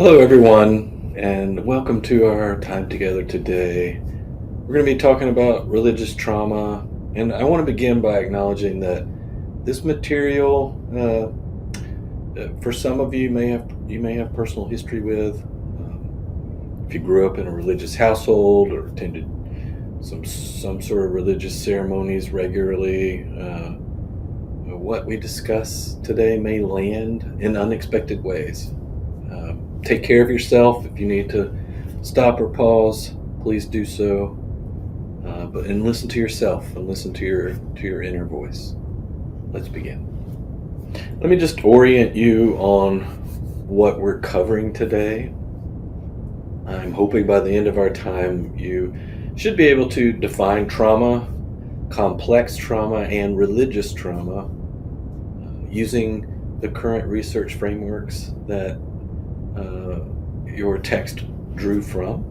Hello, everyone, and welcome to our time together today. We're going to be talking about religious trauma, and I want to begin by acknowledging that this material, for some of you, may have personal history with. If you grew up in a religious household or attended some sort of religious ceremonies regularly, what we discuss today may land in unexpected ways. Take care of yourself. If you need to stop or pause, please do so. And listen to yourself and listen to your inner voice. Let's begin. Let me just orient you on what we're covering today. I'm hoping by the end of our time you should be able to define trauma, complex trauma, and religious trauma using the current research frameworks that your text drew from.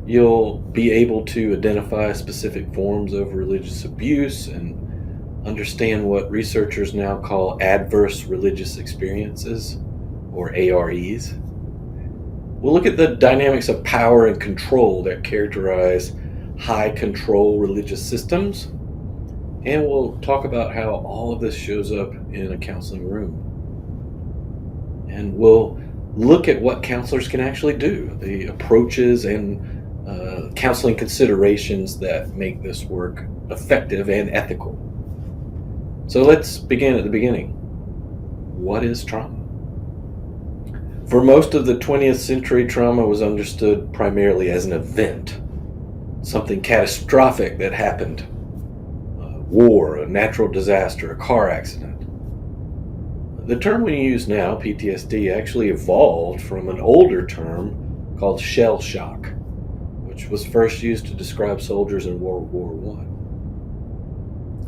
You'll be able to identify specific forms of religious abuse and understand what researchers now call adverse religious experiences, or AREs. We'll look at the dynamics of power and control that characterize high control religious systems, and we'll talk about how all of this shows up in a counseling room. And we'll look at what counselors can actually do, the approaches and counseling considerations that make this work effective and ethical. So let's begin at the beginning. What is trauma? For most of the 20th century, trauma was understood primarily as an event, something catastrophic that happened. War, a natural disaster, a car accident. The term we use now, PTSD, actually evolved from an older term called shell shock, which was first used to describe soldiers in World War I.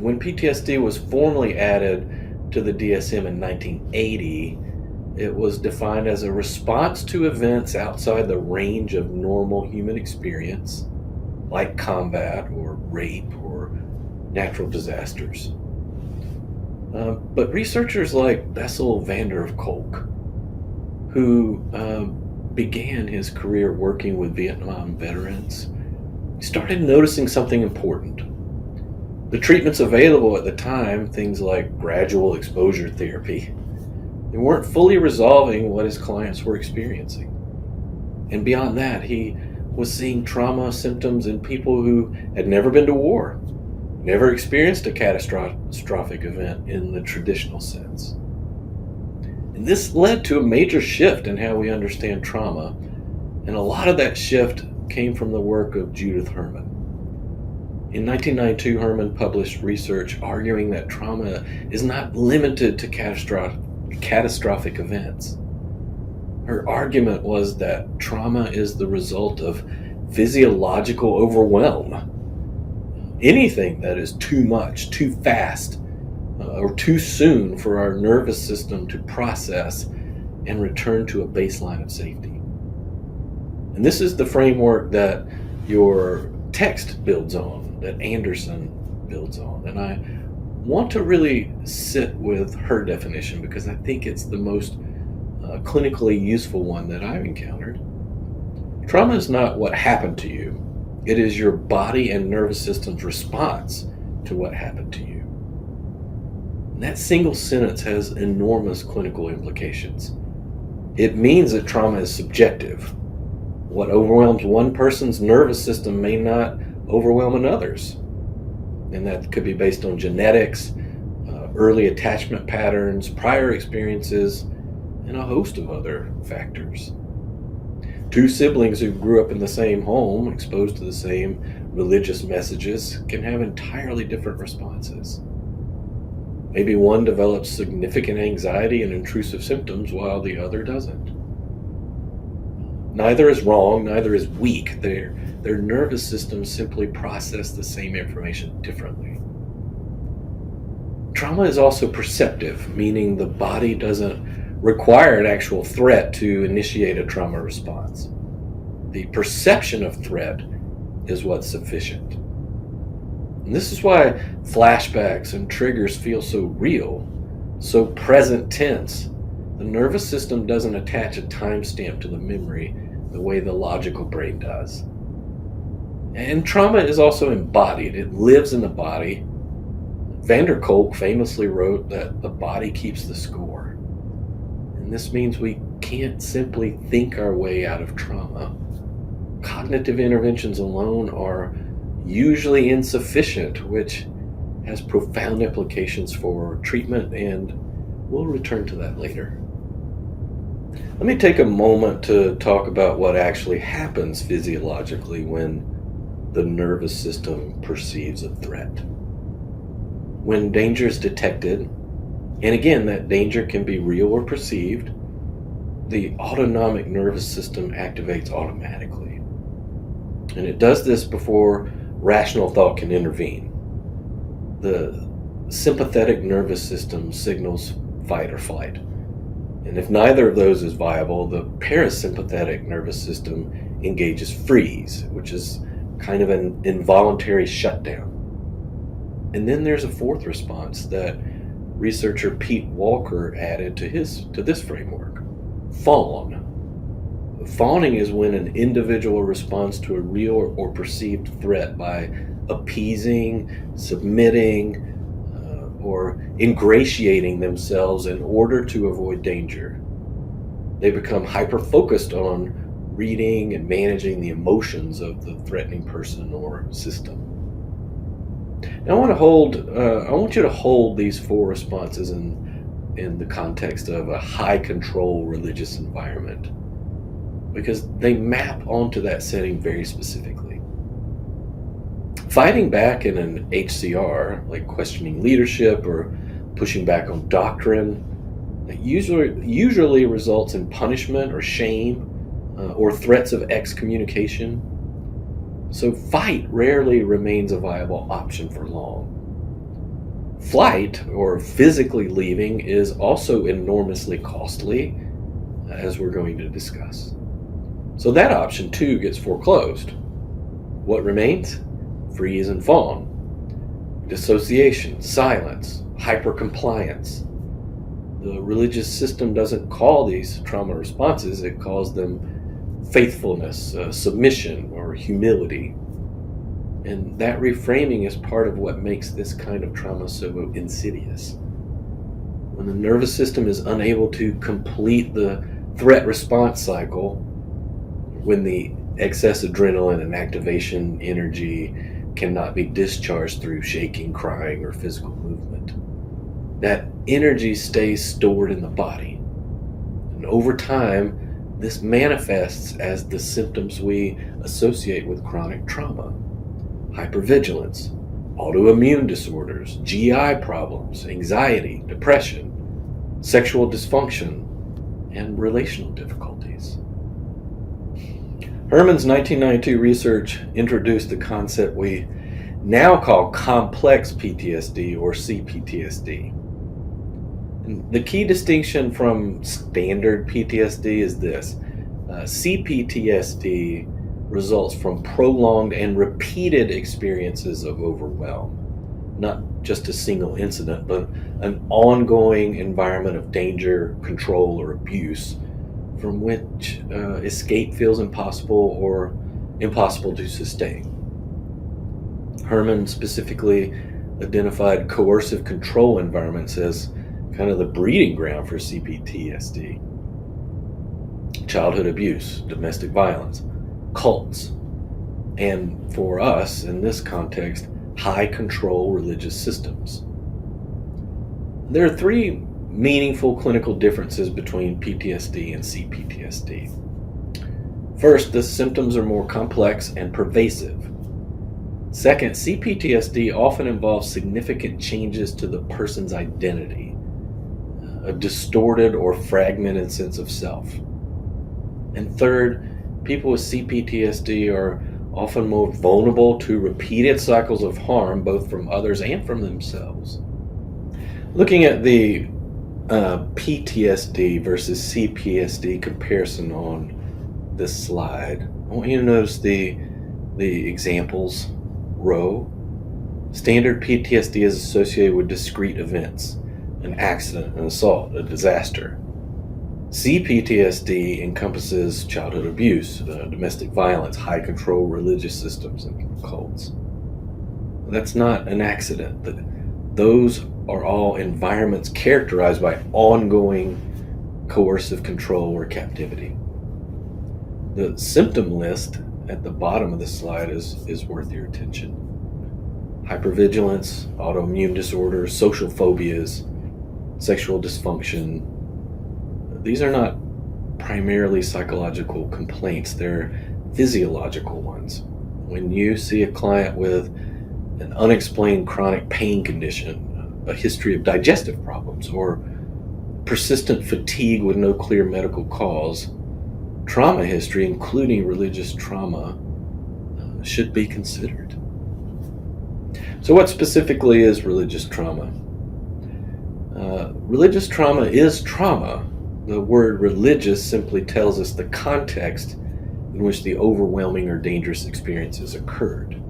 When PTSD was formally added to the DSM in 1980, it was defined as a response to events outside the range of normal human experience, like combat or rape or natural disasters. But researchers like Bessel van der Kolk, who began his career working with Vietnam veterans, started noticing something important. The treatments available at the time, things like gradual exposure therapy, they weren't fully resolving what his clients were experiencing. And beyond that, he was seeing trauma symptoms in people who had never been to war, never experienced a catastrophic event in the traditional sense. And this led to a major shift in how we understand trauma, and a lot of that shift came from the work of Judith Herman. In 1992, Herman published research arguing that trauma is not limited to catastrophic events. Her argument was that trauma is the result of physiological overwhelm. Anything that is too much, too fast, or too soon for our nervous system to process and return to a baseline of safety. And this is the framework that your text builds on, that Anderson builds on. And I want to really sit with her definition because I think it's the most clinically useful one that I've encountered. Trauma is not what happened to you. It is your body and nervous system's response to what happened to you. And that single sentence has enormous clinical implications. It means that trauma is subjective. What overwhelms one person's nervous system may not overwhelm another's. And that could be based on genetics, early attachment patterns, prior experiences, and a host of other factors. Two siblings who grew up in the same home, exposed to the same religious messages, can have entirely different responses. Maybe one develops significant anxiety and intrusive symptoms while the other doesn't. Neither is wrong, neither is weak. Their nervous systems simply process the same information differently. Trauma is also perceptive, meaning the body doesn't require an actual threat to initiate a trauma response. The perception of threat is what's sufficient. And this is why flashbacks and triggers feel so real, so present tense, The nervous system doesn't attach a timestamp to the memory the way the logical brain does. And trauma is also embodied. It lives in the body. Van der Kolk famously wrote that the body keeps the score. And this means we can't simply think our way out of trauma. Cognitive interventions alone are usually insufficient, which has profound implications for treatment, and we'll return to that later. Let me take a moment to talk about what actually happens physiologically when the nervous system perceives a threat. When danger is detected, and again, that danger can be real or perceived, the autonomic nervous system activates automatically. And it does this before rational thought can intervene. The sympathetic nervous system signals fight or flight. And if neither of those is viable, the parasympathetic nervous system engages freeze, which is kind of an involuntary shutdown. And then there's a fourth response that researcher Pete Walker added to this framework: fawn. Fawning is when an individual responds to a real or perceived threat by appeasing, submitting, or ingratiating themselves in order to avoid danger. They become hyper-focused on reading and managing the emotions of the threatening person or system. Now, I want you to hold these four responses in the context of a high-control religious environment, because they map onto that setting very specifically. Fighting back in an HCR, like questioning leadership or pushing back on doctrine, usually results in punishment or shame or threats of excommunication. So fight rarely remains a viable option for long. Flight, or physically leaving, is also enormously costly, as we're going to discuss. So that option too gets foreclosed. What remains? Freeze and fawn. Dissociation, silence, hypercompliance. The religious system doesn't call these trauma responses, it calls them faithfulness, submission, or humility. And that reframing is part of what makes this kind of trauma so insidious. When the nervous system is unable to complete the threat response cycle, when the excess adrenaline and activation energy cannot be discharged through shaking, crying, or physical movement, that energy stays stored in the body. And over time, this manifests as the symptoms we associate with chronic trauma: hypervigilance, autoimmune disorders, GI problems, anxiety, depression, sexual dysfunction, and relational difficulties. Herman's 1992 research introduced the concept we now call complex PTSD, or CPTSD. And the key distinction from standard PTSD is this: CPTSD results from prolonged and repeated experiences of overwhelm, not just a single incident, but an ongoing environment of danger, control, or abuse from which escape feels impossible or impossible to sustain. Herman specifically identified coercive control environments as kind of the breeding ground for CPTSD. Childhood abuse, domestic violence, cults, and for us, in this context, high control religious systems. There are three meaningful clinical differences between PTSD and CPTSD. First, the symptoms are more complex and pervasive. Second, CPTSD often involves significant changes to the person's identity, a distorted or fragmented sense of self. And third, people with CPTSD are often more vulnerable to repeated cycles of harm, both from others and from themselves. Looking at the PTSD versus CPTSD comparison on this slide, I want you to notice the examples row. Standard PTSD is associated with discrete events: an accident, an assault, a disaster. CPTSD encompasses childhood abuse, domestic violence, high control religious systems, and cults. That's not an accident. Those are all environments characterized by ongoing coercive control or captivity. The symptom list at the bottom of this slide is worth your attention. Hypervigilance, autoimmune disorders, social phobias, sexual dysfunction. These are not primarily psychological complaints, they're physiological ones. When you see a client with an unexplained chronic pain condition, a history of digestive problems, or persistent fatigue with no clear medical cause, trauma history, including religious trauma, should be considered. So what specifically is religious trauma? Religious trauma is trauma. The word religious simply tells us the context in which the overwhelming or dangerous experiences occurred.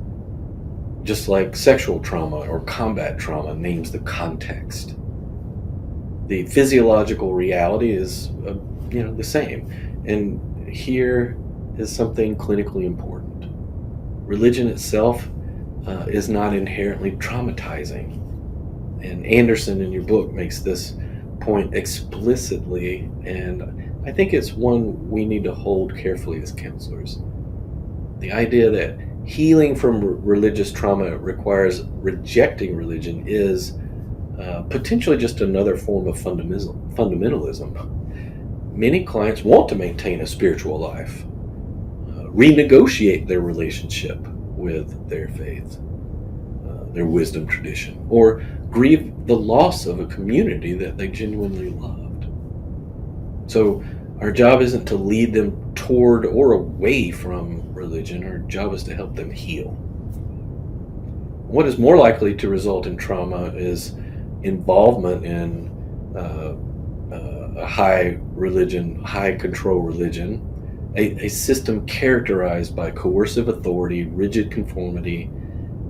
Just like sexual trauma or combat trauma names the context. The physiological reality is, the same. And here is something clinically important. Religion itself is not inherently traumatizing. And Anderson in your book makes this point explicitly, and I think it's one we need to hold carefully as counselors. The idea that healing from religious trauma requires rejecting religion is potentially just another form of fundamentalism. Many clients want to maintain a spiritual life, renegotiate their relationship with their faith, their wisdom tradition, or grieve the loss of a community that they genuinely loved. So our job isn't to lead them toward or away from religion. Our job is to help them heal. What is more likely to result in trauma is involvement in a high control religion, a system characterized by coercive authority, rigid conformity,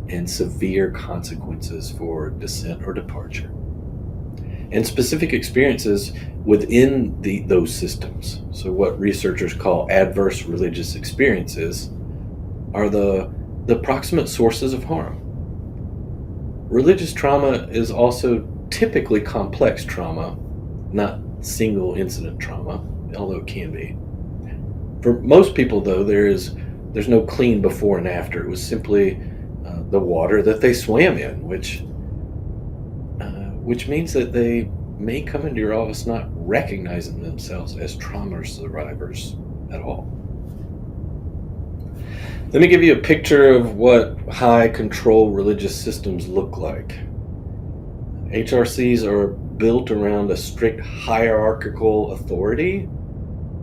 and severe consequences for dissent or departure. And specific experiences within those systems, so what researchers call adverse religious experiences, are the proximate sources of harm. Religious trauma is also typically complex trauma, not single incident trauma, although it can be. For most people, though, there's no clean before and after. It was simply the water that they swam in, which means that they may come into your office not recognizing themselves as trauma survivors at all. Let me give you a picture of what high control religious systems look like. HRCs are built around a strict hierarchical authority,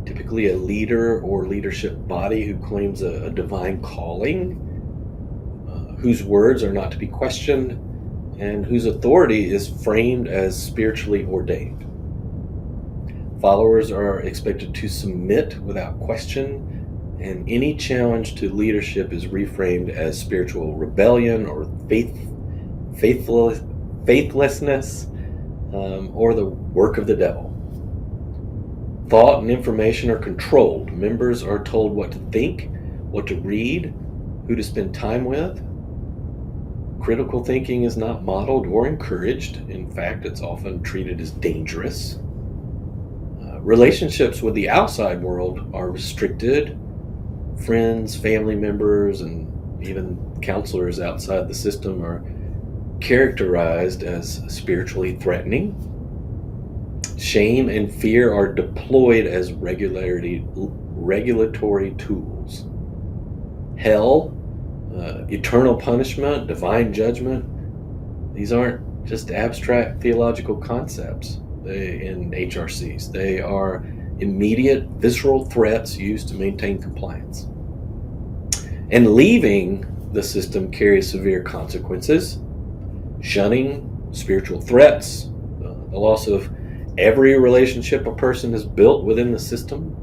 typically a leader or leadership body who claims a divine calling, whose words are not to be questioned, and whose authority is framed as spiritually ordained. Followers are expected to submit without question, and any challenge to leadership is reframed as spiritual rebellion or faithlessness, or the work of the devil. Thought and information are controlled. Members are told what to think, what to read, who to spend time with. Critical thinking is not modeled or encouraged. In fact, it's often treated as dangerous. Relationships with the outside world are restricted. Friends, family members, and even counselors outside the system are characterized as spiritually threatening. Shame and fear are deployed as regulatory tools. Hell, eternal punishment, divine judgment, these aren't just abstract theological concepts in HRCs. They are immediate, visceral threats used to maintain compliance. And leaving the system carries severe consequences: shunning, spiritual threats, the loss of every relationship a person has built within the system.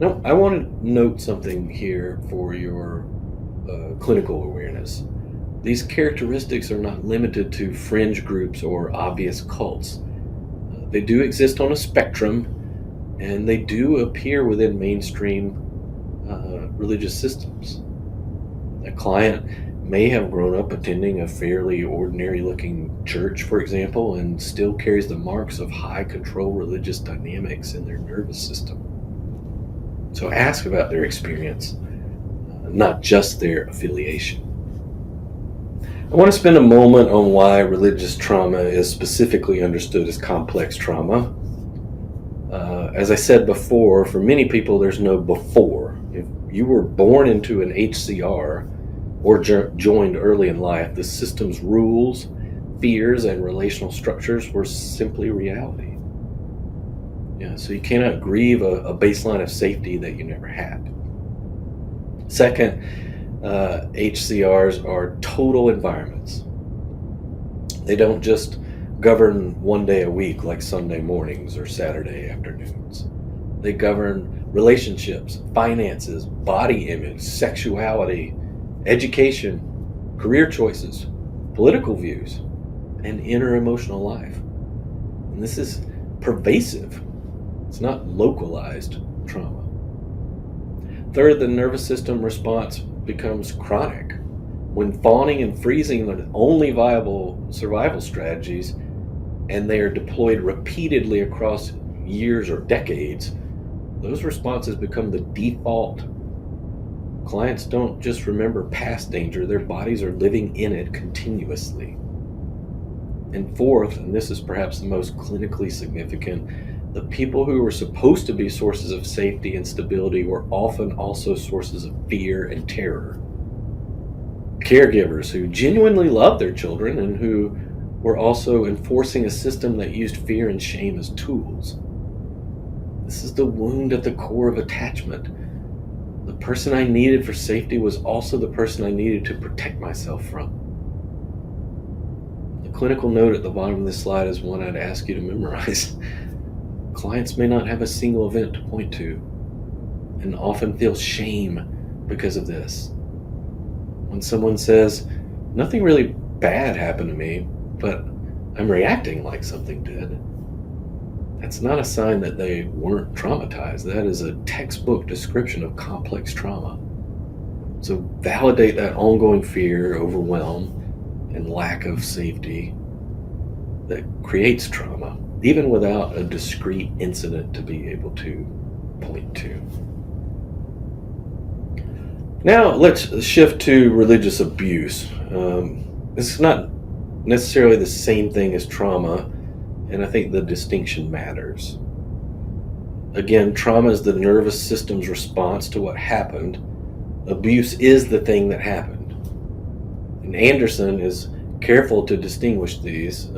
Now, I want to note something here for your clinical awareness. These characteristics are not limited to fringe groups or obvious cults. They do exist on a spectrum, and they do appear within mainstream religious systems. A client may have grown up attending a fairly ordinary looking church, for example, and still carries the marks of high control religious dynamics in their nervous system. So ask about their experience, not just their affiliation. I want to spend a moment on why religious trauma is specifically understood as complex trauma. As I said before, for many people, there's no before. If you were born into an HCR or joined early in life, the system's rules, fears, and relational structures were simply reality. Yeah, so you cannot grieve a baseline of safety that you never had. Second, HCRs are total environments. They don't just govern one day a week like Sunday mornings or Saturday afternoons. They govern relationships, finances, body image, sexuality, education, career choices, political views, and inner emotional life. And this is pervasive. It's not localized trauma. Third, the nervous system response becomes chronic. When fawning and freezing are the only viable survival strategies, and they are deployed repeatedly across years or decades, those responses become the default. Clients don't just remember past danger, their bodies are living in it continuously. And fourth, and this is perhaps the most clinically significant, the people who were supposed to be sources of safety and stability were often also sources of fear and terror. Caregivers who genuinely loved their children and who were also enforcing a system that used fear and shame as tools. This is the wound at the core of attachment. The person I needed for safety was also the person I needed to protect myself from. The clinical note at the bottom of this slide is one I'd ask you to memorize. Clients may not have a single event to point to, and often feel shame because of this. When someone says, "Nothing really bad happened to me, but I'm reacting like something did," that's not a sign that they weren't traumatized. That is a textbook description of complex trauma. So validate that ongoing fear, overwhelm, and lack of safety that creates trauma, even without a discrete incident to be able to point to. Now let's shift to religious abuse. This is not necessarily the same thing as trauma, and I think the distinction matters. Again, trauma is the nervous system's response to what happened. Abuse is the thing that happened. And Anderson is careful to distinguish these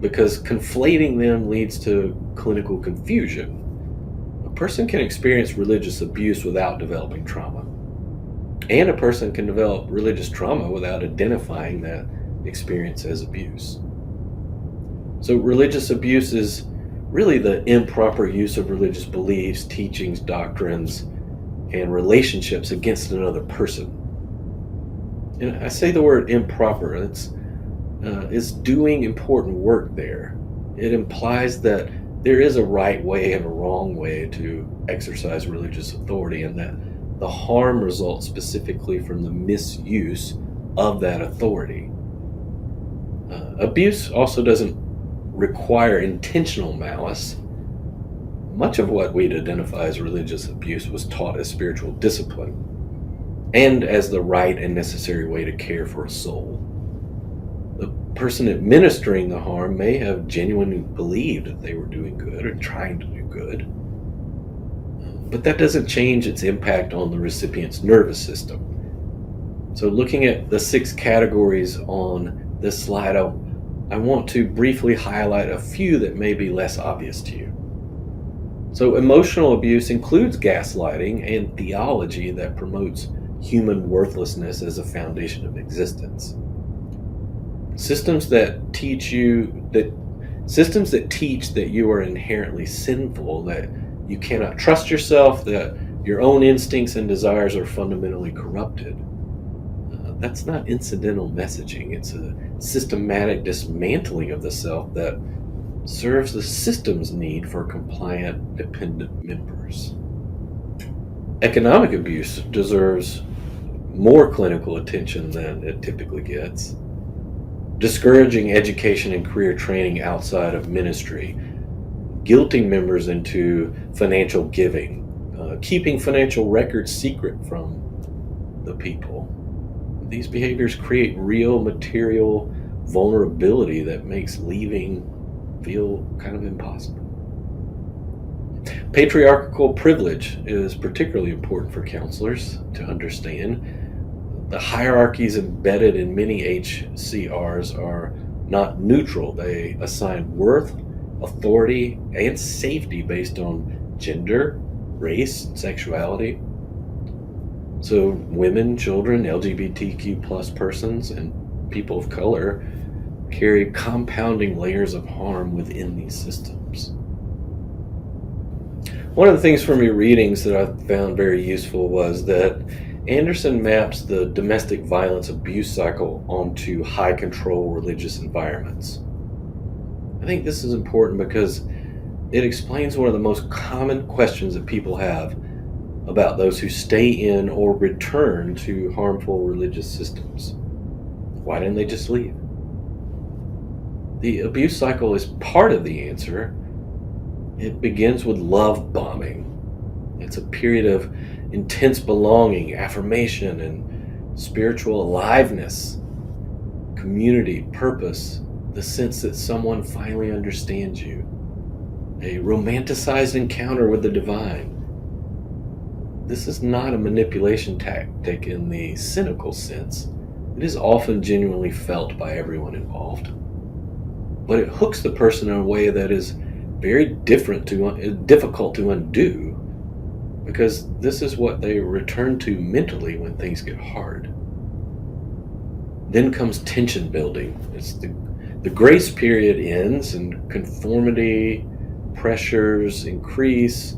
because conflating them leads to clinical confusion. A person can experience religious abuse without developing trauma. And a person can develop religious trauma without identifying that experience as abuse. So religious abuse is really the improper use of religious beliefs, teachings, doctrines, and relationships against another person. And I say the word improper, it's doing important work there. It implies that there is a right way and a wrong way to exercise religious authority, and that the harm results specifically from the misuse of that authority. Abuse also doesn't require intentional malice. Much of what we'd identify as religious abuse was taught as spiritual discipline and as the right and necessary way to care for a soul. The person administering the harm may have genuinely believed that they were doing good or trying to do good, but that doesn't change its impact on the recipient's nervous system. So looking at the 6 categories on this slide, I want to briefly highlight a few that may be less obvious to you. So emotional abuse includes gaslighting and theology that promotes human worthlessness as a foundation of existence. Systems that teach that you are inherently sinful, that you cannot trust yourself, that your own instincts and desires are fundamentally corrupted. That's not incidental messaging. It's a systematic dismantling of the self that serves the system's need for compliant, dependent members. Economic abuse deserves more clinical attention than it typically gets. Discouraging education and career training outside of ministry, guilting members into financial giving, keeping financial records secret from the people. These behaviors create real material vulnerability that makes leaving feel kind of impossible. Patriarchal privilege is particularly important for counselors to understand. The hierarchies embedded in many HCRs are not neutral. They assign worth, authority, and safety based on gender, race, sexuality. So women, children, LGBTQ plus persons, and people of color carry compounding layers of harm within these systems. One of the things from your readings that I found very useful was that Anderson maps the domestic violence abuse cycle onto high control religious environments. I think this is important because it explains one of the most common questions that people have about those who stay in or return to harmful religious systems. Why didn't they just leave? The abuse cycle is part of the answer. It begins with love bombing. It's a period of intense belonging, affirmation, and spiritual aliveness, community, purpose, the sense that someone finally understands you, a romanticized encounter with the divine. This is not a manipulation tactic in the cynical sense. It is often genuinely felt by everyone involved. But it hooks the person in a way that is very difficult to undo, because this is what they return to mentally when things get hard. Then comes tension building. It's the grace period ends and conformity pressures increase.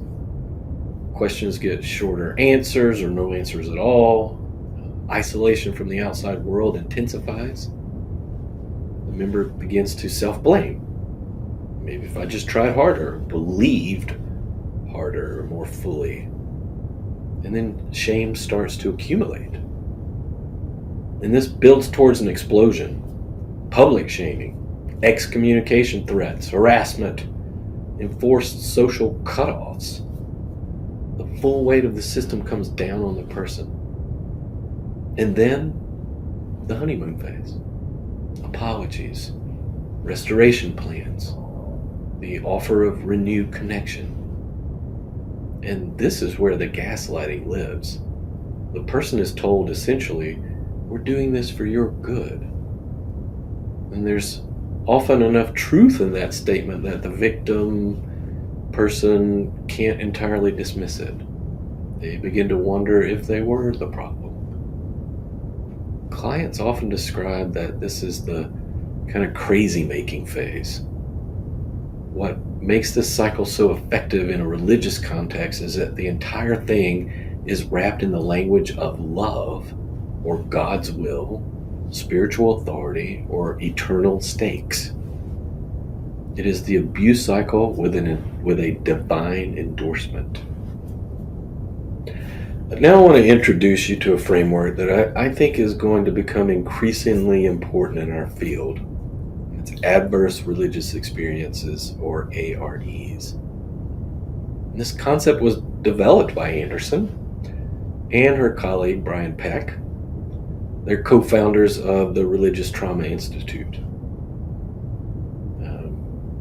Questions get shorter answers or no answers at all. Isolation from the outside world intensifies. The member begins to self-blame. Maybe if I just tried harder, believed harder, more fully. And then shame starts to accumulate. And this builds towards an explosion. Public shaming, excommunication threats, harassment, enforced social cutoffs. The full weight of the system comes down on the person. And then the honeymoon phase. Apologies, restoration plans, the offer of renewed connection. And this is where the gaslighting lives. The person is told essentially, we're doing this for your good. And there's often enough truth in that statement that the victim person can't entirely dismiss it. They begin to wonder if they were the problem. Clients often describe that this is the kind of crazy making phase. What makes this cycle so effective in a religious context is that the entire thing is wrapped in the language of love or God's will, spiritual authority, or eternal stakes. It is the abuse cycle with a divine endorsement. Now I want to introduce you to a framework that I think is going to become increasingly important in our field. It's adverse religious experiences, or AREs. And this concept was developed by Anderson and her colleague Brian Peck. They're co-founders of the Religious Trauma Institute.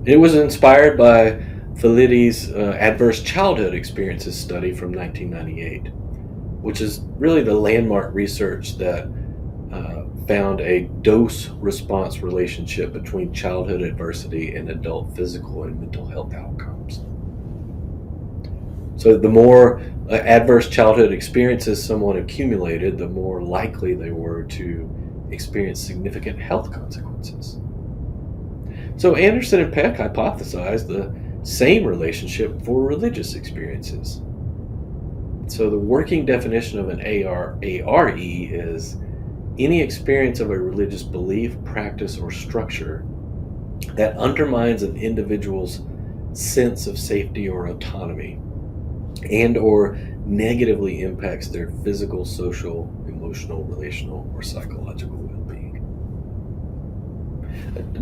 It was inspired by Felides' Adverse Childhood Experiences study from 1998, which is really the landmark research that found a dose-response relationship between childhood adversity and adult physical and mental health outcomes. So the more adverse childhood experiences someone accumulated, the more likely they were to experience significant health consequences. So Anderson and Peck hypothesized the same relationship for religious experiences. So the working definition of an ARE is any experience of a religious belief, practice, or structure that undermines an individual's sense of safety or autonomy, and or negatively impacts their physical, social, emotional, relational, or psychological well-being.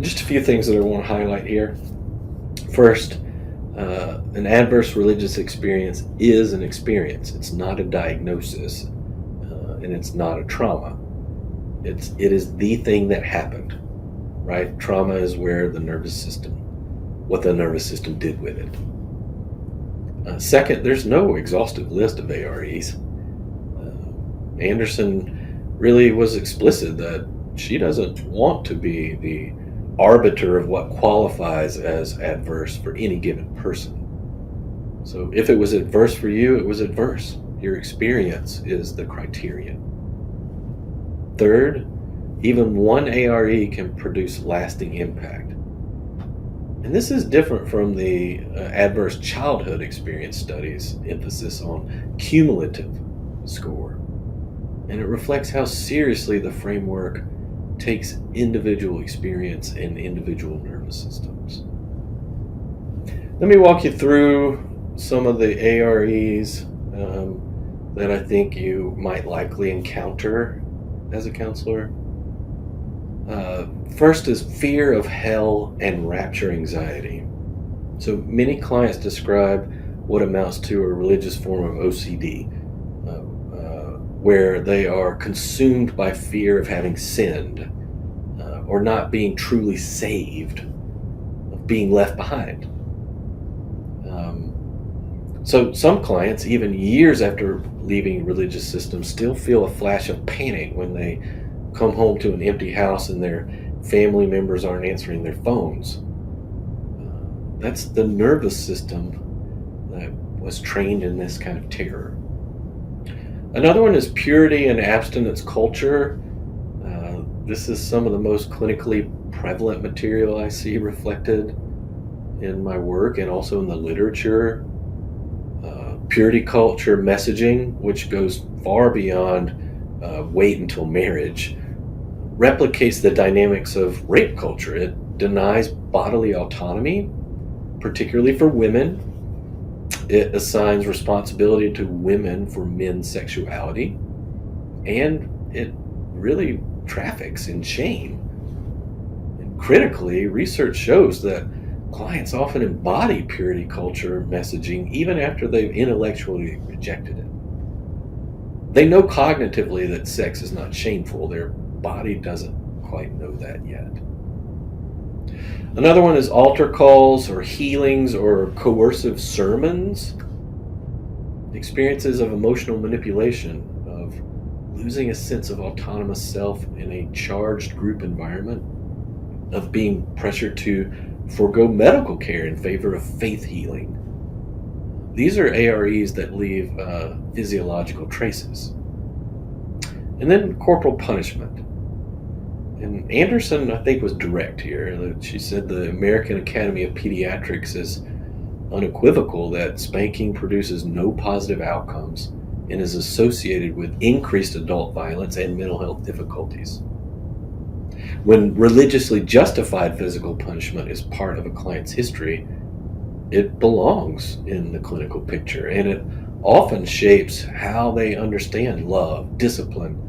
Just a few things that I want to highlight here. First, an adverse religious experience is an experience. It's not a diagnosis, and it's not a trauma. It is the thing that happened, right? Trauma is where the nervous system, what the nervous system did with it. Second, there's no exhaustive list of AREs. Anderson really was explicit that she doesn't want to be the arbiter of what qualifies as adverse for any given person. So if it was adverse for you, it was adverse. Your experience is the criterion. Third, even one ARE can produce lasting impact. And this is different from the adverse childhood experience studies' emphasis on cumulative score. And it reflects how seriously the framework takes individual experience and individual nervous systems. Let me walk you through some of the AREs that I think you might likely encounter as a counselor. First is fear of hell and rapture anxiety. So many clients describe what amounts to a religious form of OCD, where they are consumed by fear of having sinned, or not being truly saved, of being left behind. So some clients, even years after leaving religious systems, still feel a flash of panic when they come home to an empty house and their family members aren't answering their phones. That's the nervous system that was trained in this kind of terror. Another one is purity and abstinence culture. This is some of the most clinically prevalent material I see reflected in my work and also in the literature. Purity culture messaging, which goes far beyond wait until marriage, replicates the dynamics of rape culture. It denies bodily autonomy, particularly for women. It assigns responsibility to women for men's sexuality, and it really traffics in shame. And critically, research shows that clients often embody purity culture messaging even after they've intellectually rejected it. They know cognitively that sex is not shameful. Their body doesn't quite know that yet. Another one is altar calls or healings or coercive sermons. Experiences of emotional manipulation, of losing a sense of autonomous self in a charged group environment, of being pressured to forego medical care in favor of faith healing. These are AREs that leave physiological traces. And then corporal punishment. And Anderson, I think, was direct here. She said the American Academy of Pediatrics is unequivocal that spanking produces no positive outcomes and is associated with increased adult violence and mental health difficulties. When religiously justified physical punishment is part of a client's history, it belongs in the clinical picture, and it often shapes how they understand love, discipline,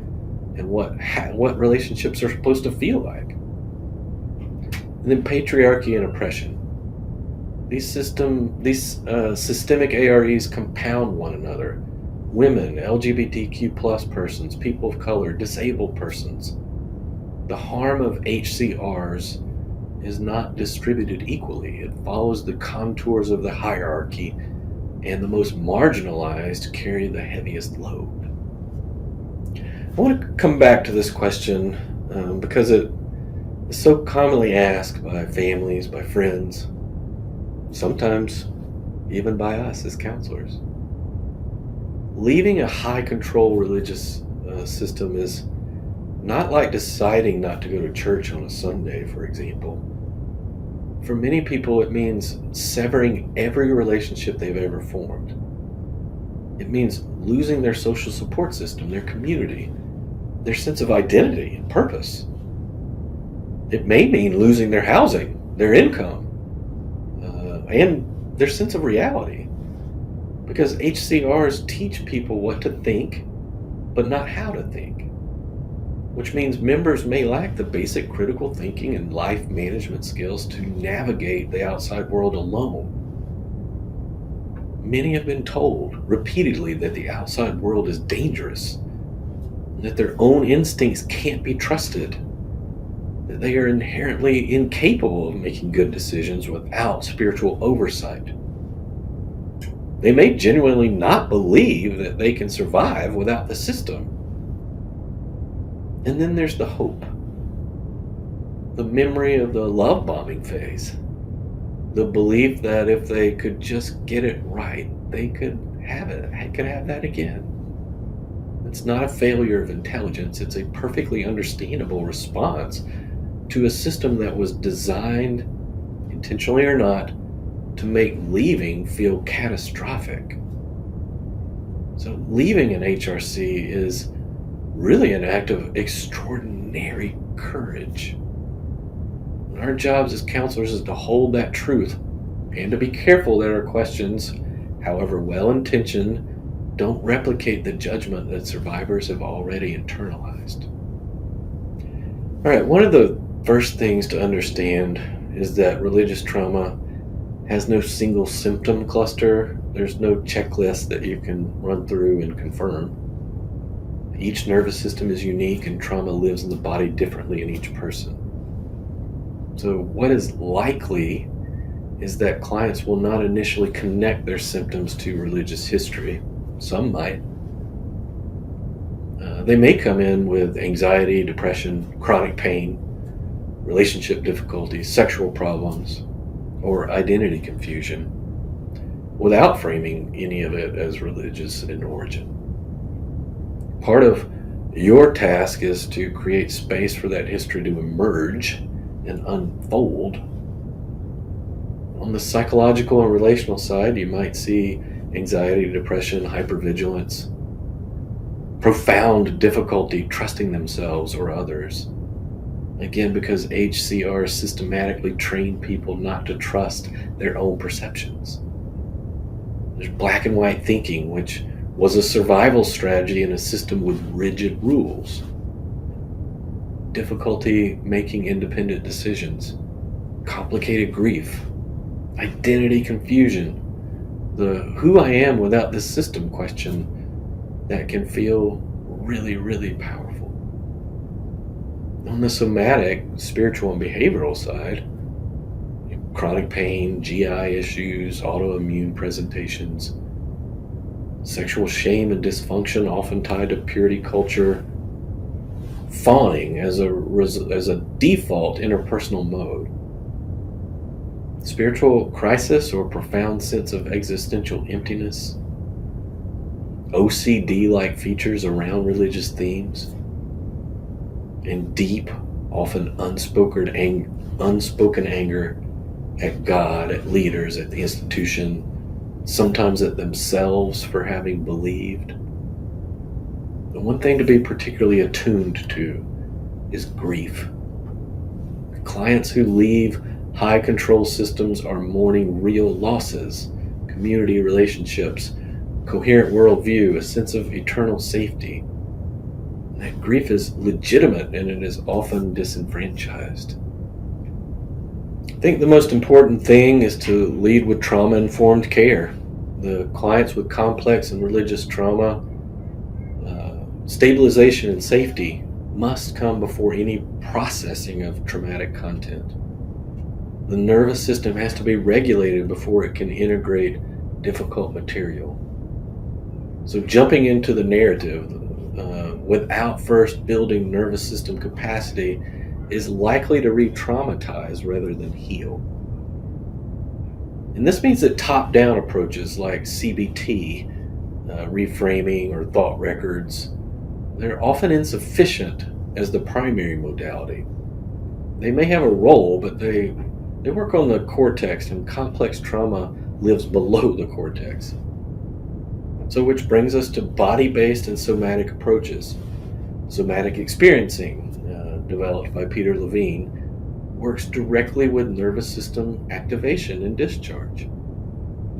and what relationships are supposed to feel like. And then patriarchy and oppression. These systemic AREs compound one another. Women, LGBTQ+ persons, people of color, disabled persons. The harm of HCRs is not distributed equally. It follows the contours of the hierarchy, and the most marginalized carry the heaviest load. I want to come back to this question because it is so commonly asked by families, by friends, sometimes even by us as counselors. Leaving a high control religious system is not like deciding not to go to church on a Sunday, for example. For many people, it means severing every relationship they've ever formed. It means losing their social support system, their community, their sense of identity and purpose. It may mean losing their housing, their income, and their sense of reality. Because HCRs teach people what to think, but not how to think. Which means members may lack the basic critical thinking and life management skills to navigate the outside world alone. Many have been told repeatedly that the outside world is dangerous, and that their own instincts can't be trusted, that they are inherently incapable of making good decisions without spiritual oversight. They may genuinely not believe that they can survive without the system. And then there's the hope, the memory of the love bombing phase, the belief that if they could just get it right, they could have that again. It's not a failure of intelligence, it's a perfectly understandable response to a system that was designed, intentionally or not, to make leaving feel catastrophic. So leaving an HRC is really an act of extraordinary courage. And our jobs as counselors is to hold that truth and to be careful that our questions, however well-intentioned, don't replicate the judgment that survivors have already internalized. All right, one of the first things to understand is that religious trauma has no single symptom cluster. There's no checklist that you can run through and confirm. Each nervous system is unique, and trauma lives in the body differently in each person. So what is likely is that clients will not initially connect their symptoms to religious history. Some might. They may come in with anxiety, depression, chronic pain, relationship difficulties, sexual problems, or identity confusion, without framing any of it as religious in origin. Part of your task is to create space for that history to emerge and unfold. On the psychological and relational side, you might see anxiety, depression, hypervigilance, profound difficulty trusting themselves or others. Again, because HCR systematically train people not to trust their own perceptions. There's black and white thinking, which was a survival strategy in a system with rigid rules. Difficulty making independent decisions, complicated grief, identity confusion, the who I am without this system question that can feel really, really powerful. On the somatic, spiritual, and behavioral side, chronic pain, GI issues, autoimmune presentations, sexual shame and dysfunction often tied to purity culture, fawning as a default interpersonal mode, spiritual crisis or profound sense of existential emptiness, OCD-like features around religious themes, and deep, often unspoken anger at God, at leaders, at the institution, sometimes at themselves for having believed. The one thing to be particularly attuned to is grief. Clients who leave high control systems are mourning real losses, community relationships, coherent worldview, a sense of eternal safety. That grief is legitimate and it is often disenfranchised. I think the most important thing is to lead with trauma-informed care. The clients with complex and religious trauma, stabilization and safety must come before any processing of traumatic content. The nervous system has to be regulated before it can integrate difficult material. So jumping into the narrative without first building nervous system capacity is likely to re-traumatize rather than heal. And this means that top-down approaches like CBT, reframing, or thought records, they're often insufficient as the primary modality. They may have a role, but they work on the cortex, and complex trauma lives below the cortex. So which brings us to body-based and somatic approaches. Somatic experiencing, developed by Peter Levine, works directly with nervous system activation and discharge.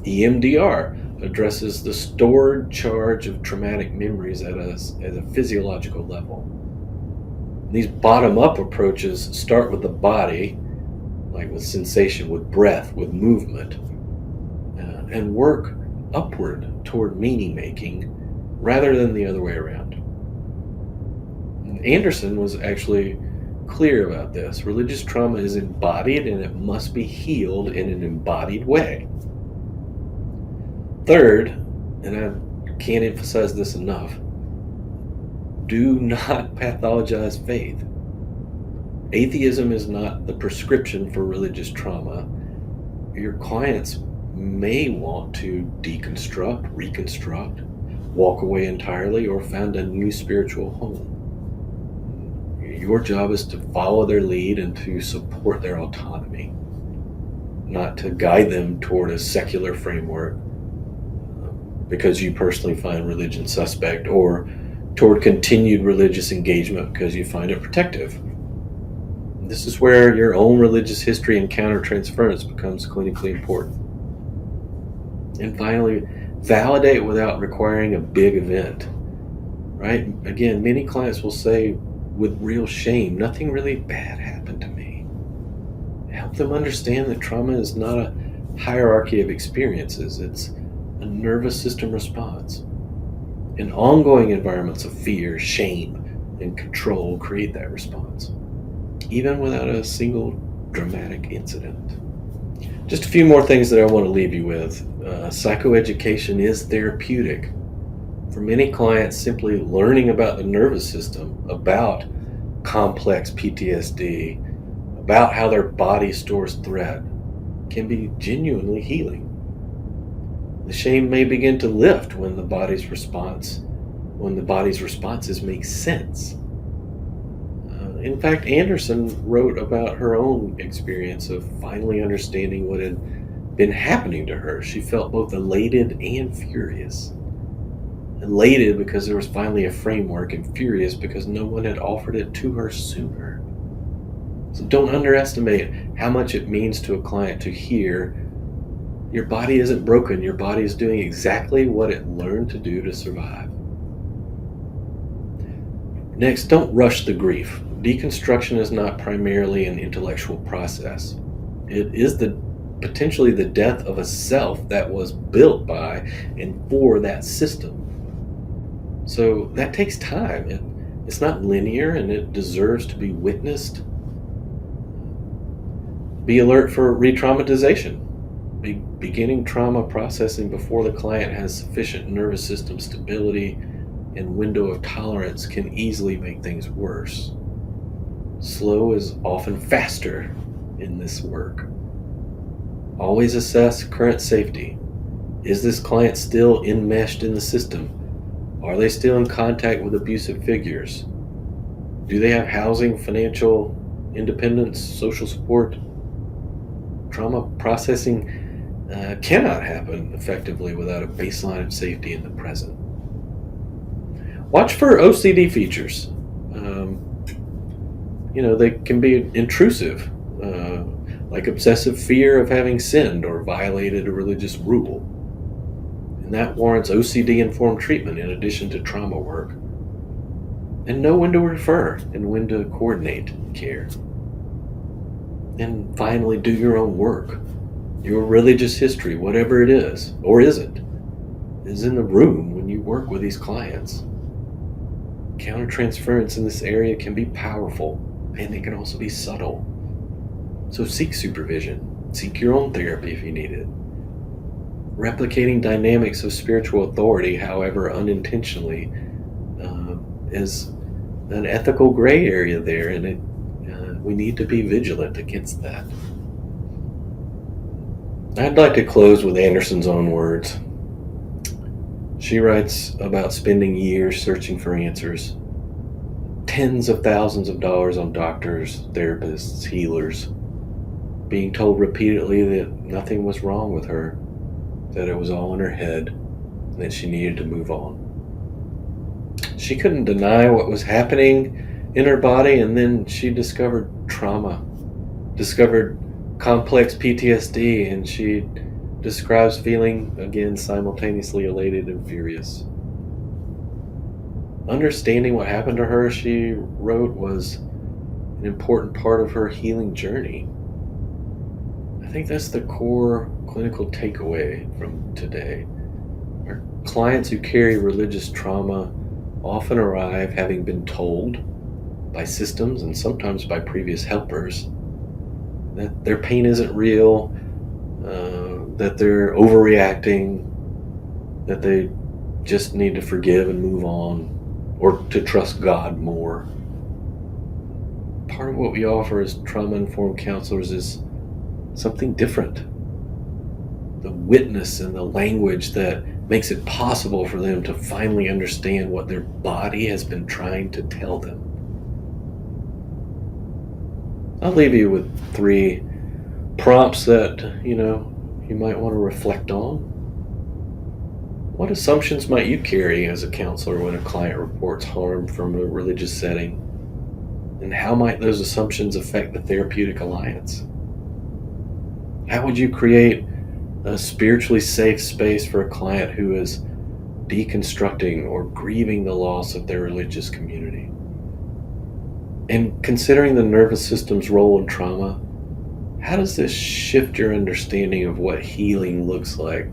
EMDR addresses the stored charge of traumatic memories at a physiological level. These bottom-up approaches start with the body, like with sensation, with breath, with movement, and work upward toward meaning-making rather than the other way around. And Anderson was actually clear about this. Religious trauma is embodied and it must be healed in an embodied way. Third, and I can't emphasize this enough, do not pathologize faith. Atheism is not the prescription for religious trauma. Your clients may want to deconstruct, reconstruct, walk away entirely, or find a new spiritual home. Your job is to follow their lead and to support their autonomy, not to guide them toward a secular framework because you personally find religion suspect, or toward continued religious engagement because you find it protective. This is where your own religious history and countertransference becomes clinically important. And finally, validate without requiring a big event, right? Again, many clients will say with real shame, nothing really bad happened to me. Help them understand that trauma is not a hierarchy of experiences. It's a nervous system response. And ongoing environments of fear, shame, and control create that response, even without a single dramatic incident. Just a few more things that I want to leave you with. Psychoeducation is therapeutic. For many clients, simply learning about the nervous system, about complex PTSD, about how their body stores threat, can be genuinely healing. The shame may begin to lift when the body's responses make sense. In fact, Anderson wrote about her own experience of finally understanding what had been happening to her. She felt both elated and furious. Elated because there was finally a framework, and furious because no one had offered it to her sooner. So don't underestimate how much it means to a client to hear, your body isn't broken, your body is doing exactly what it learned to do to survive. Next, don't rush the grief. Deconstruction is not primarily an intellectual process. It is potentially the death of a self that was built by and for that system. So that takes time. It's not linear, and it deserves to be witnessed. Be alert for re-traumatization. Beginning trauma processing before the client has sufficient nervous system stability and window of tolerance can easily make things worse. Slow is often faster in this work. Always assess current safety. Is this client still enmeshed in the system? Are they still in contact with abusive figures? Do they have housing, financial independence, social support? Trauma processing cannot happen effectively without a baseline of safety in the present. Watch for OCD features. They can be intrusive, like obsessive fear of having sinned or violated a religious rule. And that warrants OCD-informed treatment in addition to trauma work. And know when to refer and when to coordinate care. And finally, do your own work. Your religious history, whatever it is, or isn't, is in the room when you work with these clients. Countertransference in this area can be powerful, and it can also be subtle. So seek supervision. Seek your own therapy if you need it. Replicating dynamics of spiritual authority, however unintentionally, is an ethical gray area there, and we need to be vigilant against that. I'd like to close with Anderson's own words. She writes about spending years searching for answers, tens of thousands of dollars on doctors, therapists, healers, being told repeatedly that nothing was wrong with her, that it was all in her head, and that she needed to move on. She couldn't deny what was happening in her body, and then she discovered trauma discovered complex PTSD, and she describes feeling, again, simultaneously elated and furious. Understanding what happened to her, she wrote, was an important part of her healing journey. I think that's the core clinical takeaway from today. Our clients who carry religious trauma often arrive having been told by systems and sometimes by previous helpers that their pain isn't real, that they're overreacting, that they just need to forgive and move on, or to trust God more. Part of what we offer as trauma-informed counselors is something different. The witness and the language that makes it possible for them to finally understand what their body has been trying to tell them. I'll leave you with 3 prompts that, you might want to reflect on. What assumptions might you carry as a counselor when a client reports harm from a religious setting? And how might those assumptions affect the therapeutic alliance? How would you create a spiritually safe space for a client who is deconstructing or grieving the loss of their religious community? And considering the nervous system's role in trauma, how does this shift your understanding of what healing looks like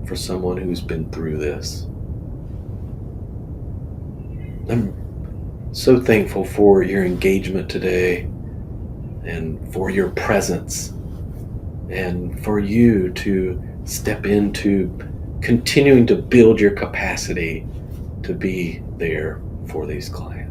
for someone who's been through this? I'm so thankful for your engagement today and for your presence and for you to step into continuing to build your capacity to be there for these clients.